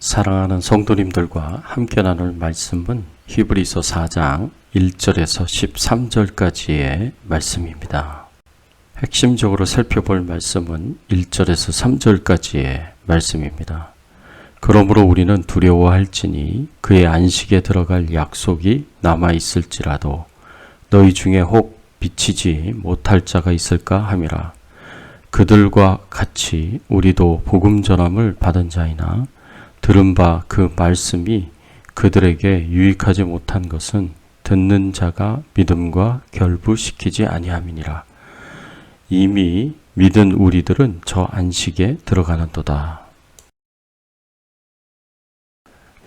사랑하는 성도님들과 함께 나눌 말씀은 히브리서 4장 1절에서 13절까지의 말씀입니다. 핵심적으로 살펴볼 말씀은 1절에서 3절까지의 말씀입니다. 그러므로 우리는 두려워할지니 그의 안식에 들어갈 약속이 남아있을지라도 너희 중에 혹 미치지 못할 자가 있을까 함이라. 그들과 같이 우리도 복음 전함을 받은 자이나 들은 바 그 말씀이 그들에게 유익하지 못한 것은 듣는 자가 믿음과 결부시키지 아니함이니라. 이미 믿은 우리들은 저 안식에 들어가는도다.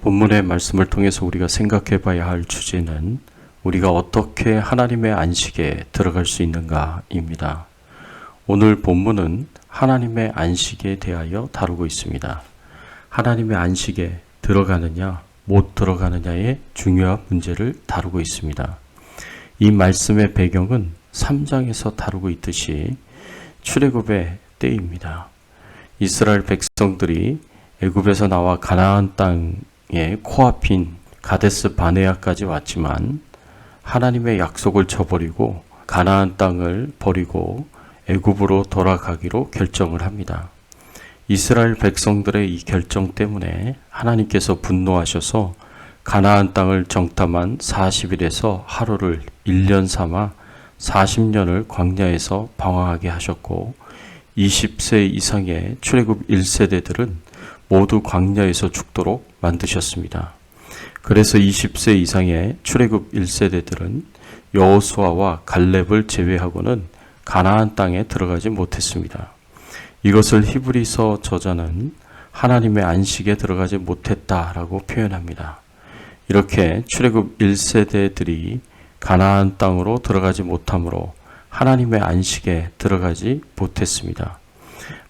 본문의 말씀을 통해서 우리가 생각해 봐야 할 주제는 우리가 어떻게 하나님의 안식에 들어갈 수 있는가입니다. 오늘 본문은 하나님의 안식에 대하여 다루고 있습니다. 하나님의 안식에 들어가느냐 못 들어가느냐의 중요한 문제를 다루고 있습니다. 이 말씀의 배경은 3장에서 다루고 있듯이 출애굽의 때입니다. 이스라엘 백성들이 애굽에서 나와 가나안 땅의 코앞인 가데스 바네아까지 왔지만 하나님의 약속을 저버리고 가나안 땅을 버리고 애굽으로 돌아가기로 결정을 합니다. 이스라엘 백성들의 이 결정 때문에 하나님께서 분노하셔서 가나안 땅을 정탐한 40일에서 하루를 1년 삼아 40년을 광야에서 방황하게 하셨고 20세 이상의 출애굽 1세대들은 모두 광야에서 죽도록 만드셨습니다. 그래서 20세 이상의 출애굽 1세대들은 여호수아와 갈렙을 제외하고는 가나안 땅에 들어가지 못했습니다. 이것을 히브리서 저자는 하나님의 안식에 들어가지 못했다라고 표현합니다. 이렇게 출애굽 1세대들이 가나안 땅으로 들어가지 못하므로 하나님의 안식에 들어가지 못했습니다.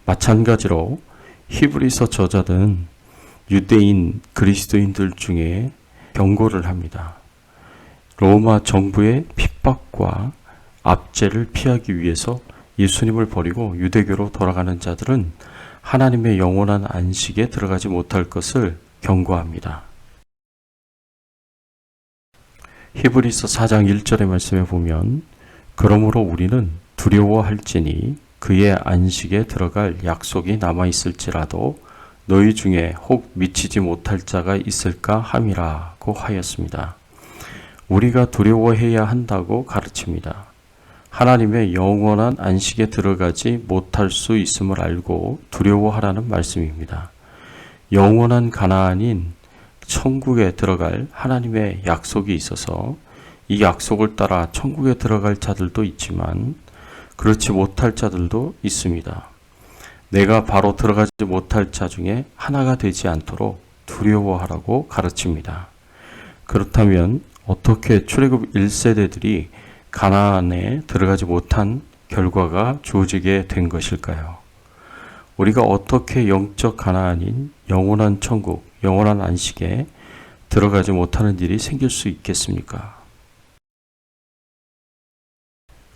마찬가지로 히브리서 저자는 유대인 그리스도인들 중에 경고를 합니다. 로마 정부의 핍박과 압제를 피하기 위해서 예수님을 버리고 유대교로 돌아가는 자들은 하나님의 영원한 안식에 들어가지 못할 것을 경고합니다. 히브리서 4장 1절의 말씀에 보면 그러므로 우리는 두려워할지니 그의 안식에 들어갈 약속이 남아있을지라도 너희 중에 혹 미치지 못할 자가 있을까 함이라고 하였습니다. 우리가 두려워해야 한다고 가르칩니다. 하나님의 영원한 안식에 들어가지 못할 수 있음을 알고 두려워하라는 말씀입니다. 영원한 가나안인 천국에 들어갈 하나님의 약속이 있어서 이 약속을 따라 천국에 들어갈 자들도 있지만 그렇지 못할 자들도 있습니다. 내가 바로 들어가지 못할 자 중에 하나가 되지 않도록 두려워하라고 가르칩니다. 그렇다면 어떻게 출애굽 1세대들이 가나안에 들어가지 못한 결과가 주어지게 된 것일까요? 우리가 어떻게 영적 가나안인 영원한 천국, 영원한 안식에 들어가지 못하는 일이 생길 수 있겠습니까?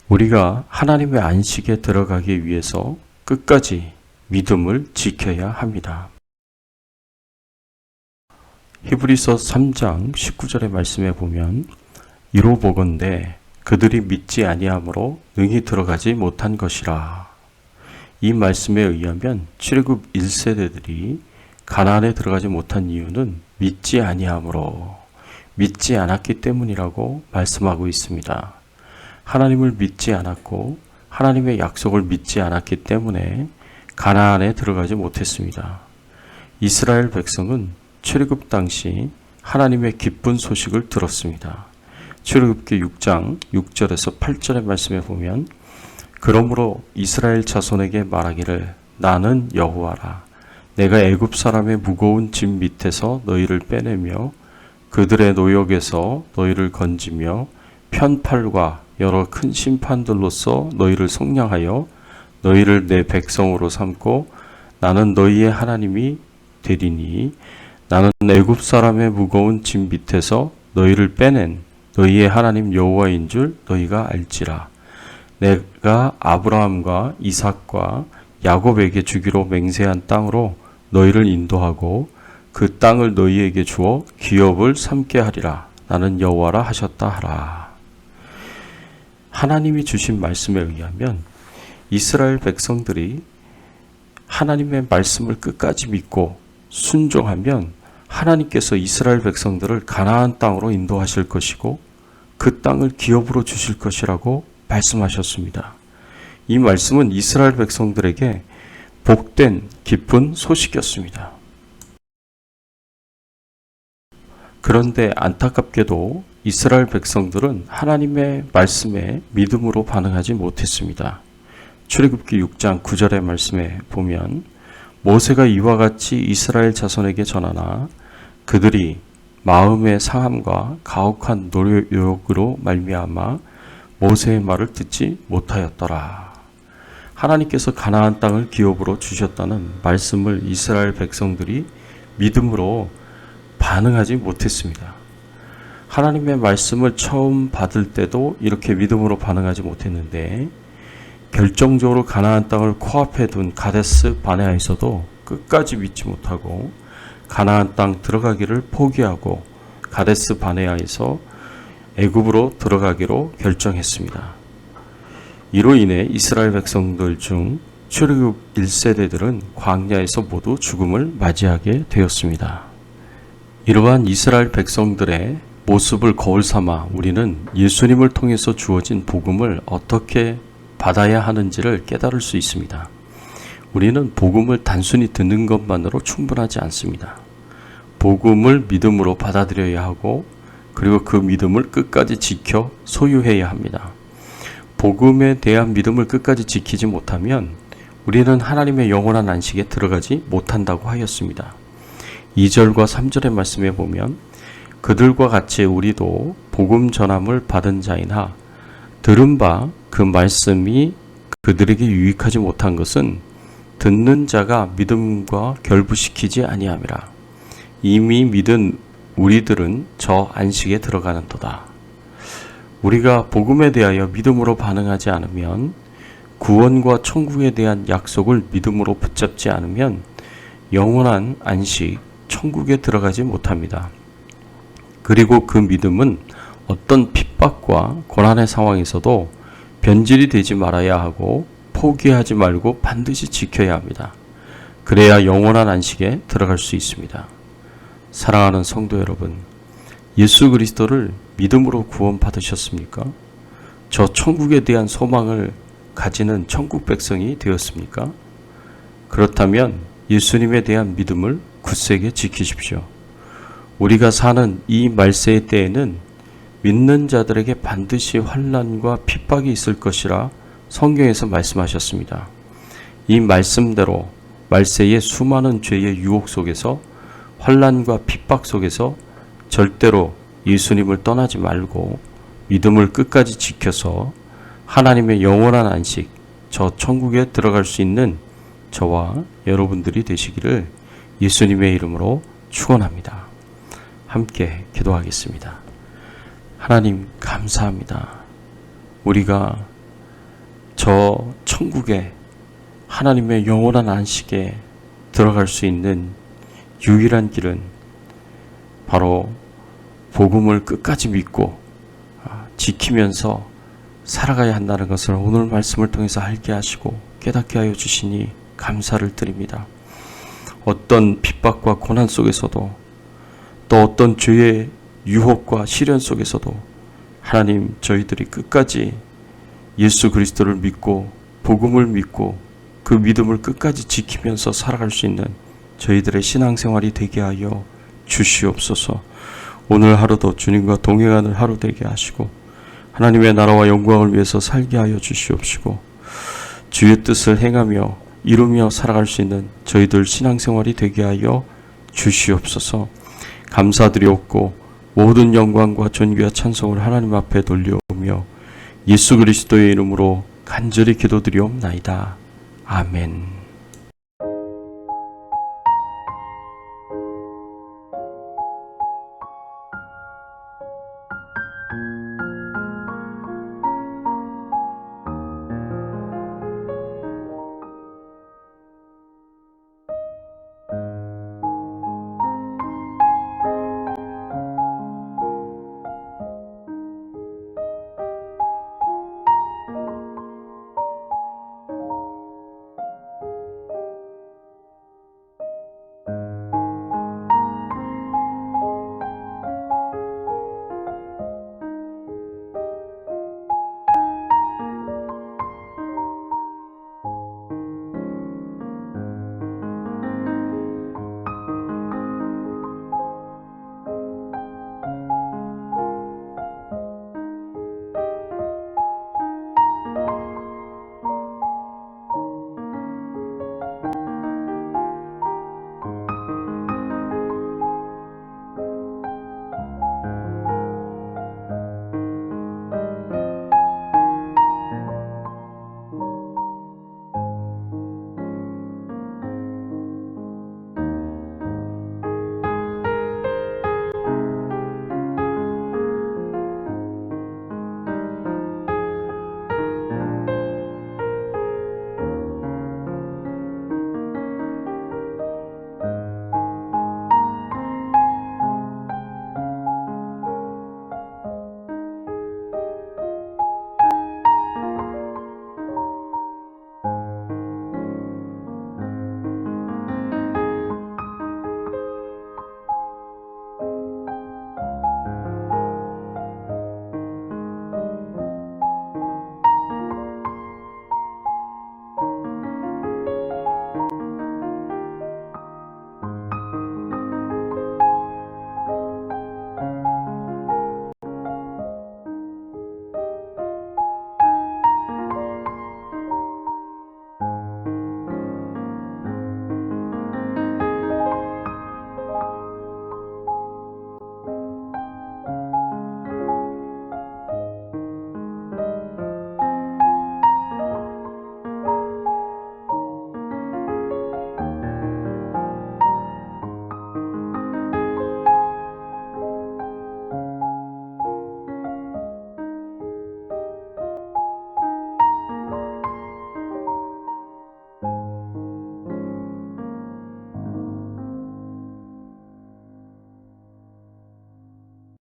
우리가 하나님의 안식에 들어가기 위해서 끝까지 믿음을 지켜야 합니다. 히브리서 3장 19절의 말씀에 보면 이로보건대 그들이 믿지 아니함으로 능히 들어가지 못한 것이라. 이 말씀에 의하면 출애굽 1세대들이 가나안에 들어가지 못한 이유는 믿지 아니함으로, 믿지 않았기 때문이라고 말씀하고 있습니다. 하나님을 믿지 않았고 하나님의 약속을 믿지 않았기 때문에 가나안에 들어가지 못했습니다. 이스라엘 백성은 출애굽 당시 하나님의 기쁜 소식을 들었습니다. 출애굽기 6장 6절에서 8절의 말씀에 보면 그러므로 이스라엘 자손에게 말하기를 나는 여호와라. 내가 애굽 사람의 무거운 짐 밑에서 너희를 빼내며 그들의 노역에서 너희를 건지며 편팔과 여러 큰 심판들로서 너희를 속량하여 너희를 내 백성으로 삼고 나는 너희의 하나님이 되리니 나는 애굽 사람의 무거운 짐 밑에서 너희를 빼낸 너희의 하나님 여호와인 줄 너희가 알지라. 내가 아브라함과 이삭과 야곱에게 주기로 맹세한 땅으로 너희를 인도하고 그 땅을 너희에게 주어 기업을 삼게 하리라. 나는 여호와라 하셨다 하라. 하나님이 주신 말씀에 의하면 이스라엘 백성들이 하나님의 말씀을 끝까지 믿고 순종하면 하나님께서 이스라엘 백성들을 가나안 땅으로 인도하실 것이고 그 땅을 기업으로 주실 것이라고 말씀하셨습니다. 이 말씀은 이스라엘 백성들에게 복된 기쁜 소식이었습니다. 그런데 안타깝게도 이스라엘 백성들은 하나님의 말씀에 믿음으로 반응하지 못했습니다. 출애굽기 6장 9절의 말씀에 보면 모세가 이와 같이 이스라엘 자손에게 전하나 그들이 마음의 상함과 가혹한 노력으로 말미암아 모세의 말을 듣지 못하였더라. 하나님께서 가나안 땅을 기업으로 주셨다는 말씀을 이스라엘 백성들이 믿음으로 반응하지 못했습니다. 하나님의 말씀을 처음 받을 때도 이렇게 믿음으로 반응하지 못했는데 결정적으로 가나안 땅을 코앞에 둔 가데스 바네아에서도 끝까지 믿지 못하고 가나안 땅 들어가기를 포기하고 가데스 바네아에서 애굽으로 들어가기로 결정했습니다. 이로 인해 이스라엘 백성들 중 출애굽 1세대들은 광야에서 모두 죽음을 맞이하게 되었습니다. 이러한 이스라엘 백성들의 모습을 거울 삼아 우리는 예수님을 통해서 주어진 복음을 어떻게 받아야 하는지를 깨달을 수 있습니다. 우리는 복음을 단순히 듣는 것만으로 충분하지 않습니다. 복음을 믿음으로 받아들여야 하고 그리고 그 믿음을 끝까지 지켜 소유해야 합니다. 복음에 대한 믿음을 끝까지 지키지 못하면 우리는 하나님의 영원한 안식에 들어가지 못한다고 하였습니다. 2절과 3절의 말씀에 보면 그들과 같이 우리도 복음 전함을 받은 자이나 들은 바 그 말씀이 그들에게 유익하지 못한 것은 듣는 자가 믿음과 결부시키지 아니함이라. 이미 믿은 우리들은 저 안식에 들어가는도다. 우리가 복음에 대하여 믿음으로 반응하지 않으면 구원과 천국에 대한 약속을 믿음으로 붙잡지 않으면 영원한 안식, 천국에 들어가지 못합니다. 그리고 그 믿음은 어떤 핍박과 고난의 상황에서도 변질이 되지 말아야 하고 포기하지 말고 반드시 지켜야 합니다. 그래야 영원한 안식에 들어갈 수 있습니다. 사랑하는 성도 여러분, 예수 그리스도를 믿음으로 구원 받으셨습니까? 저 천국에 대한 소망을 가지는 천국 백성이 되었습니까? 그렇다면 예수님에 대한 믿음을 굳세게 지키십시오. 우리가 사는 이 말세의 때에는 믿는 자들에게 반드시 환난과 핍박이 있을 것이라 성경에서 말씀하셨습니다. 이 말씀대로 말세의 수많은 죄의 유혹 속에서 환난과 핍박 속에서 절대로 예수님을 떠나지 말고 믿음을 끝까지 지켜서 하나님의 영원한 안식, 저 천국에 들어갈 수 있는 저와 여러분들이 되시기를 예수님의 이름으로 축원합니다. 함께 기도하겠습니다. 하나님 감사합니다. 우리가 저 천국에 하나님의 영원한 안식에 들어갈 수 있는 유일한 길은 바로 복음을 끝까지 믿고 지키면서 살아가야 한다는 것을 오늘 말씀을 통해서 알게 하시고 깨닫게 하여 주시니 감사를 드립니다. 어떤 핍박과 고난 속에서도 또 어떤 죄의 유혹과 시련 속에서도 하나님 저희들이 끝까지 예수 그리스도를 믿고 복음을 믿고 그 믿음을 끝까지 지키면서 살아갈 수 있는 저희들의 신앙생활이 되게 하여 주시옵소서. 오늘 하루도 주님과 동행하는 하루 되게 하시고 하나님의 나라와 영광을 위해서 살게 하여 주시옵시고 주의 뜻을 행하며 이루며 살아갈 수 있는 저희들 신앙생활이 되게 하여 주시옵소서. 감사드리옵고 모든 영광과 존귀와 찬송을 하나님 앞에 돌려오며 예수 그리스도의 이름으로 간절히 기도드리옵나이다. 아멘.